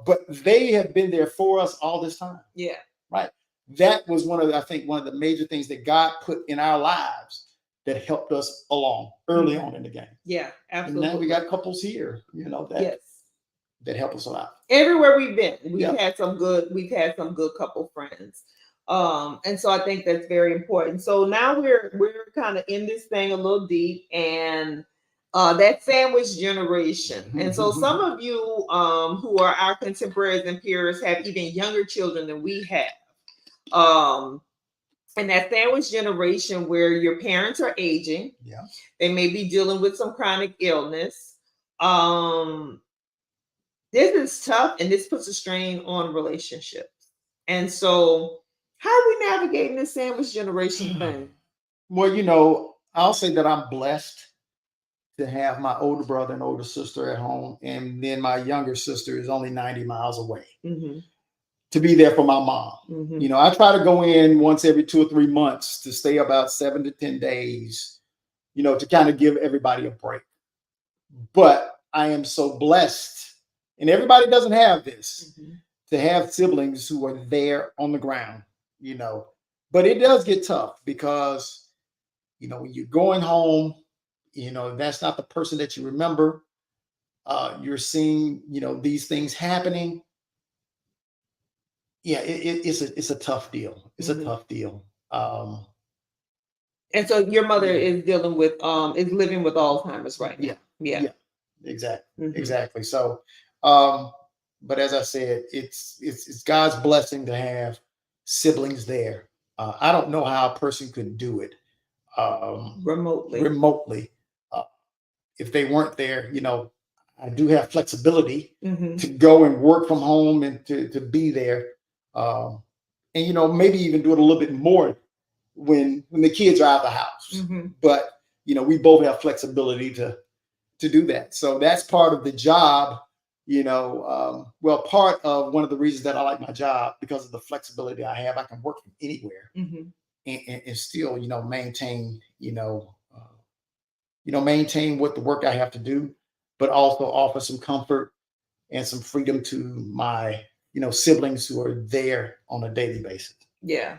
But they have been there for us all this time. Yeah. Right. That was one of the major things that God put in our lives that helped us along early on in the game. Yeah, absolutely. And now we got couples here, that help us a lot. Everywhere we've been, we've had some good couple friends. And so I think that's very important. So now we're kind of in this thing a little deep, and that sandwich generation. And so some of you who are our contemporaries and peers have even younger children than we have. And that sandwich generation where your parents are aging, they may be dealing with some chronic illness. This is tough, and this puts a strain on relationships. And so how are we navigating this sandwich generation thing? Well, I'll say that I'm blessed to have my older brother and older sister at home, and then my younger sister is only 90 miles away. To be there for my mom. I try to go in once every 2 or 3 months to stay about 7 to 10 days, to kind of give everybody a break. But I am so blessed, and everybody doesn't have this, to have siblings who are there on the ground, But it does get tough because, when you're going home, that's not the person that you remember. You're seeing, these things happening. Yeah, it's a tough deal. It's a tough deal. And so your mother is dealing with is living with Alzheimer's right now. Yeah, exactly. So, but as I said, it's God's blessing to have siblings there. I don't know how a person could do it remotely. If they weren't there, I do have flexibility to go and work from home and to be there. And maybe even do it a little bit more when the kids are out of the house. But we both have flexibility to do that. So that's part of the job. Part of one of the reasons that I like my job, because of the flexibility I have. I can work from anywhere and still maintain maintain what the work I have to do, but also offer some comfort and some freedom to my siblings who are there on a daily basis. Yeah.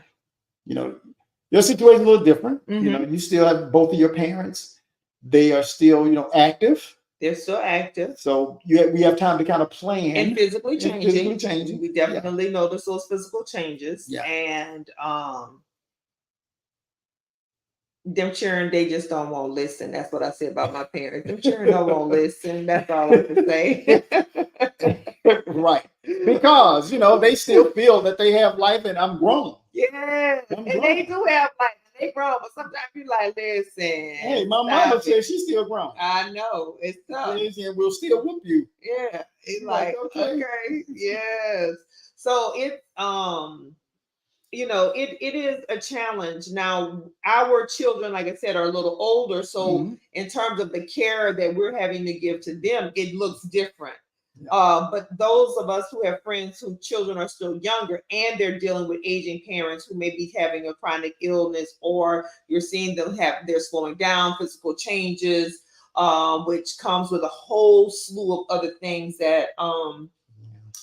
Your situation is a little different. You still have both of your parents. They are still, active. They're still active. So we have time to kind of plan. And physically changing. We definitely notice those physical changes. Yeah. And them children, they just don't want to listen. That's what I said about my parents. Them children don't want to listen. That's all I can say. Right. Because, they still feel that they have life and I'm grown. Yeah. And they do have life. They grown, but sometimes you like, listen. Hey, my mama said she's still grown. I know. It's tough. And we'll still whoop you. Yeah. It's like, okay. Yes. So it is a challenge. Now, our children, like I said, are a little older. So in terms of the care that we're having to give to them, it looks different. But those of us who have friends whose children are still younger and they're dealing with aging parents who may be having a chronic illness, or you're seeing them they're slowing down, physical changes, which comes with a whole slew of other things that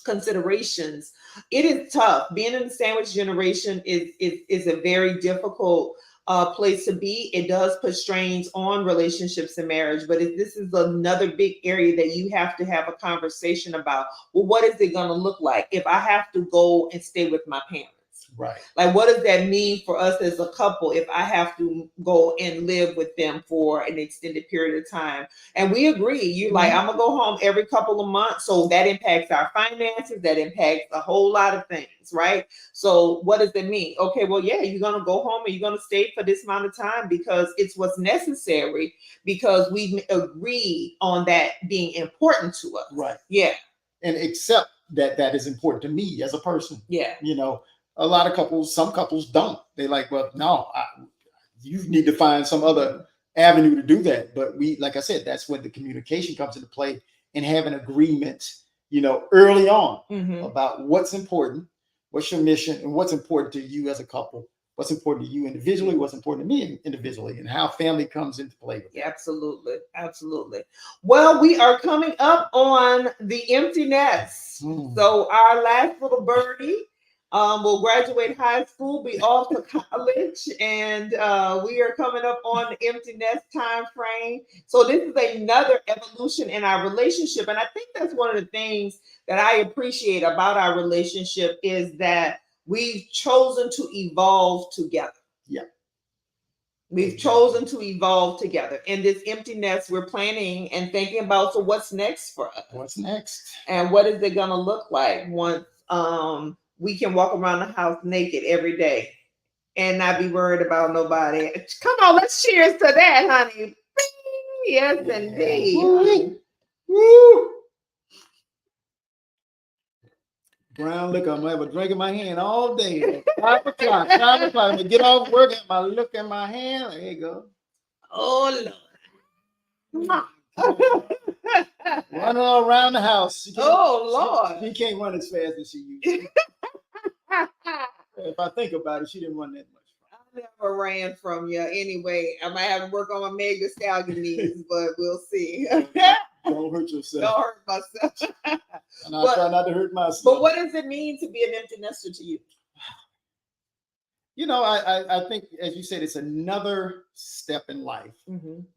considerations. It is tough. Being in the sandwich generation is a very difficult place to be. It does put strains on relationships and marriage, but this is another big area that you have to have a conversation about. Well, what is it going to look like if I have to go and stay with my parents? Right. Like, what does that mean for us as a couple if I have to go and live with them for an extended period of time? And we agree. You're like, I'm gonna go home every couple of months. So that impacts our finances, that impacts a whole lot of things, right? So what does it mean? Okay, well, yeah, you're gonna go home and you're gonna stay for this amount of time because it's what's necessary, because we agreed on that being important to us. Right. Yeah. And accept that is important to me as a person. Yeah. A lot of some couples don't. They're like, well, no, you need to find some other avenue to do that. But like I said, that's when the communication comes into play and have an agreement, early on about what's important, what's your mission, and what's important to you as a couple, what's important to you individually, what's important to me individually, and how family comes into play with that. Absolutely. Absolutely. Well, we are coming up on the empty nest. So our last little birdie will graduate high school, be off to college, and we are coming up on the empty nest time frame. So this is another evolution in our relationship. And I think that's one of the things that I appreciate about our relationship is that we've chosen to evolve together. Yeah. We've chosen to evolve together. In this empty nest, we're planning and thinking about, so what's next for us? What's next? And what is it going to look like once we can walk around the house naked every day and not be worried about nobody? Come on, let's cheers to that, honey. Yes, indeed. Woo! Brown liquor. I'm gonna have a drink in my hand all day. 5 o'clock. I'm gonna get off work and my look in my hand. There you go. Oh Lord. Running all around the house. Lord. She can't run as fast as she used to. If I think about it, she didn't run that much. I never ran from you anyway. I might have to work on my Meg Thee Stallion knees, but we'll see. Don't hurt yourself. Don't hurt myself. And I try not to hurt myself. But what does it mean to be an empty nester to you? I think, as you said, it's another step in life.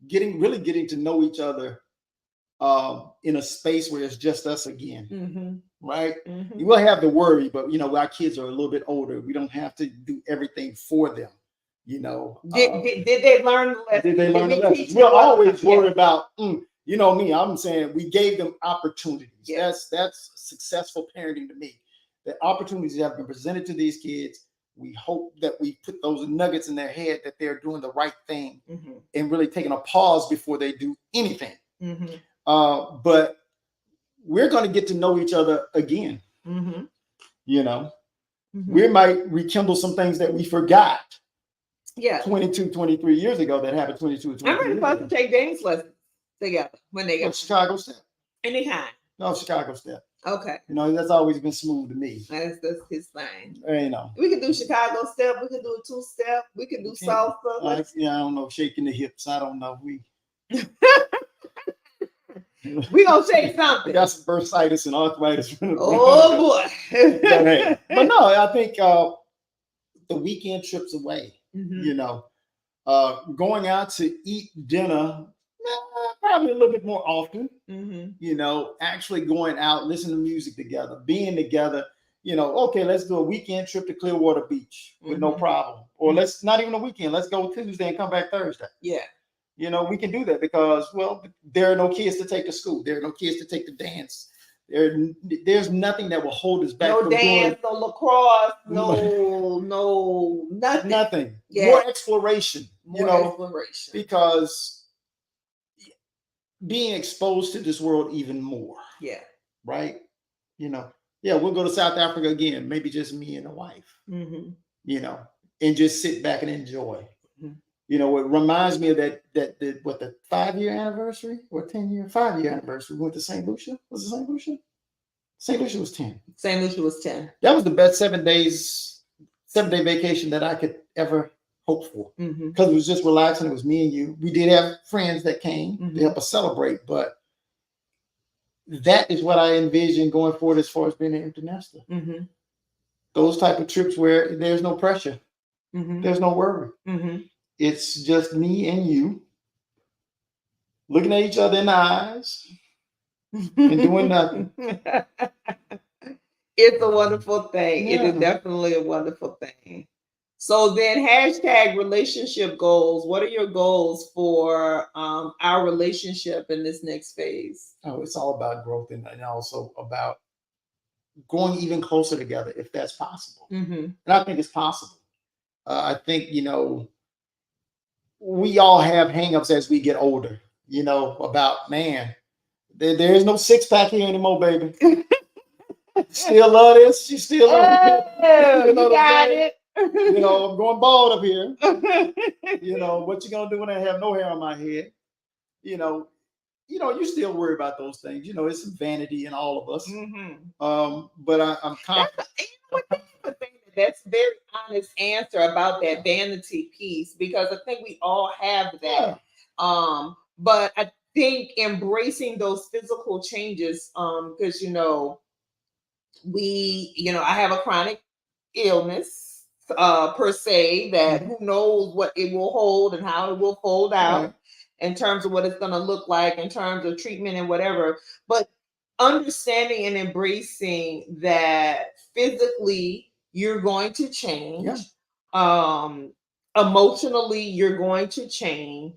Getting to know each other in a space where it's just us again. Right? You will have to worry, but our kids are a little bit older. We don't have to do everything for them. Did they learn the lesson? Did they learn the lesson? We'll always worry about. Me, I'm saying we gave them opportunities. Yes. That's successful parenting to me. The opportunities that have been presented to these kids, we hope that we put those nuggets in their head that they're doing the right thing and really taking a pause before they do anything. But we're going to get to know each other again. We might rekindle some things that we forgot. 22, 23 years ago that happened 22 or 23 I'm ready for us to take dance lessons together when they go. Chicago step. Anytime. No, Chicago step. Okay. That's always been smooth to me. That's his thing. We could do Chicago step. We could do a 2-step. We could do salsa. I don't know. Shaking the hips. I don't know. We gonna shake something. I got some bursitis and arthritis. Oh boy. But no, I think the weekend trips away. Going out to eat dinner. Probably a little bit more often, actually going out, listening to music together, being together, okay, let's do a weekend trip to Clearwater Beach with no problem. Or let's not even a weekend, let's go Tuesday and come back Thursday. Yeah. We can do that because, there are no kids to take to school. There are no kids to take to dance. There's nothing that will hold us back. No dance, no lacrosse, no nothing. Nothing. Yeah. More exploration, exploration. Because being exposed to this world even more. Yeah. Right? We'll go to South Africa again, maybe just me and the wife, and just sit back and enjoy. It reminds me of the 5-year anniversary or 10-year, 5-year anniversary. We went to St. Lucia. Was it St. Lucia? St. Lucia was 10. St. Lucia was 10. That was the best 7-day vacation that I could ever hope for. Because it was just relaxing. It was me and you. We did have friends that came to help us celebrate, but that is what I envision going forward as far as being an empty nester. Those type of trips where there's no pressure. There's no worry. It's just me and you looking at each other in the eyes and doing nothing. It's a wonderful thing. Yeah. It is definitely a wonderful thing. So then hashtag relationship goals. What are your goals for our relationship in this next phase? Oh, it's all about growth and also about going even closer together if that's possible. And I think it's possible. I think, we all have hangups as we get older, about, man, there is no six-pack here anymore, baby. Still love this. She still love it. You got it. I'm going bald up here. What you gonna do when I have no hair on my head? You still worry about those things. It's some vanity in all of us. But I'm confident. That's a very honest answer about that vanity piece, because I think we all have that. Yeah. But I think embracing those physical changes, because I have a chronic illness per se, that who knows what it will hold and how it will fold out in terms of what it's going to look like in terms of treatment and whatever. But understanding and embracing that physically you're going to change, emotionally you're going to change,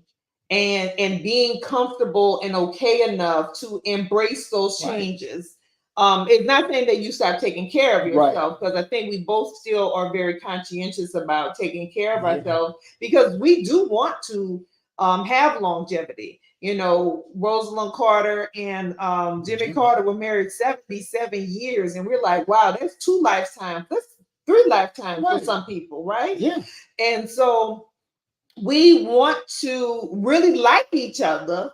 and being comfortable and okay enough to embrace those changes. It's not saying that you stop taking care of yourself, because I think we both still are very conscientious about taking care of ourselves, because we do want to have longevity. Rosalind Carter and Jimmy Carter were married 77 years, and we're like, wow, that's 2 lifetimes. That's 3 lifetimes for some people, right? Yeah. And so we want to really like each other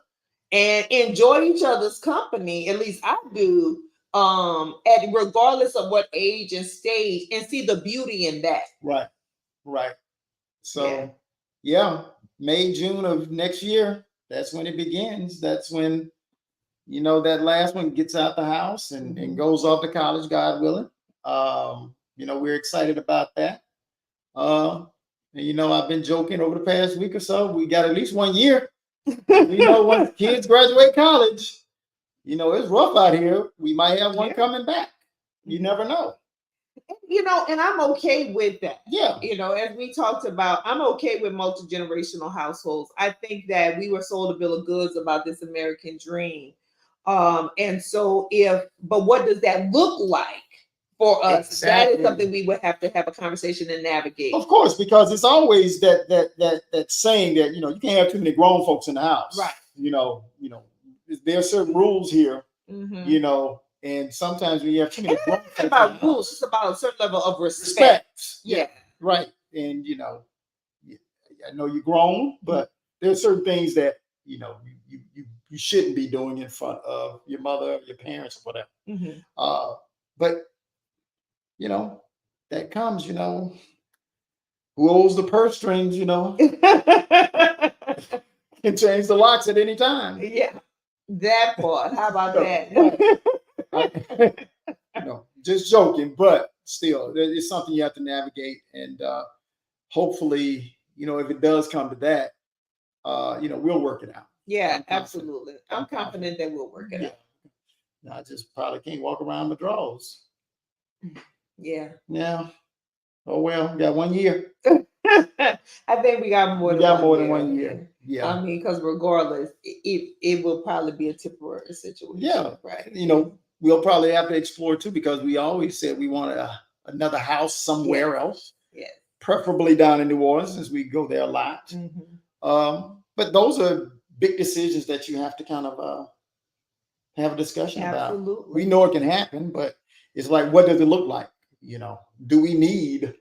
and enjoy each other's company. At least I do. Regardless of what age and stage, and see the beauty in that. Right. So, May, June of next year, that's when it begins. That's when, that last one gets out the house and goes off to college, God willing. We're excited about that. And, I've been joking over the past week or so. We got at least 1 year. When kids graduate college, it's rough out here. We might have one coming back. You never know. And I'm okay with that. Yeah. As we talked about, I'm okay with multi-generational households. I think that we were sold a bill of goods about this American dream. And so but what does that look like for us? Exactly. That is something we would have to have a conversation and navigate. Of course, because it's always that saying that, you can't have too many grown folks in the house. Right. There are certain rules here, and sometimes when you have too many grown folks, it's about rules, it's about a certain level of respect. Yeah. Right. And I know you're grown, but there are certain things that you shouldn't be doing in front of your mother, your parents, or whatever. But that comes, who holds the purse strings, can change the locks at any time. Yeah. That part. How about that? Just joking, but still, it's something you have to navigate, and hopefully, if it does come to that, we'll work it out. Yeah, absolutely. I'm confident that we'll work it out. I just probably can't walk around with drawers. Yeah. Yeah. Oh well, we got 1 year. I think we got more than 1 year. Yeah. I mean, because regardless, it will probably be a temporary situation. Yeah. Right. We'll probably have to explore too, because we always said we want another house somewhere else. Yeah. Preferably down in New Orleans, since we go there a lot. But those are big decisions that you have to kind of have a discussion about. We know it can happen, but it's like, what does it look like? Do we need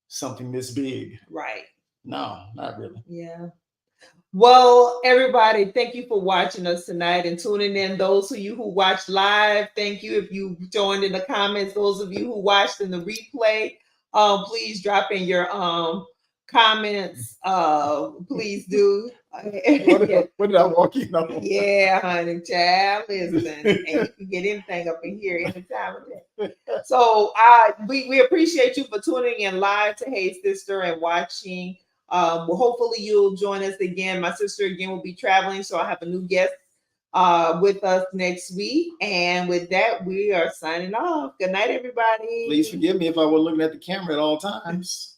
something this big? Right. No, not really. Yeah. Well, everybody, thank you for watching us tonight and tuning in. Those of you who watched live, thank you. If you joined in the comments, those of you who watched in the replay, please drop in your comments. Please do. What did I walk in on? Yeah, honey, child, listen. And you can get anything up in here anytime of day. So we appreciate you for tuning in live to Hey Sister and watching. Well, hopefully you'll join us again. My sister again will be traveling, so I have a new guest with us next week. And with that, we are signing off. Good night, everybody. Please forgive me if I was looking at the camera at all times.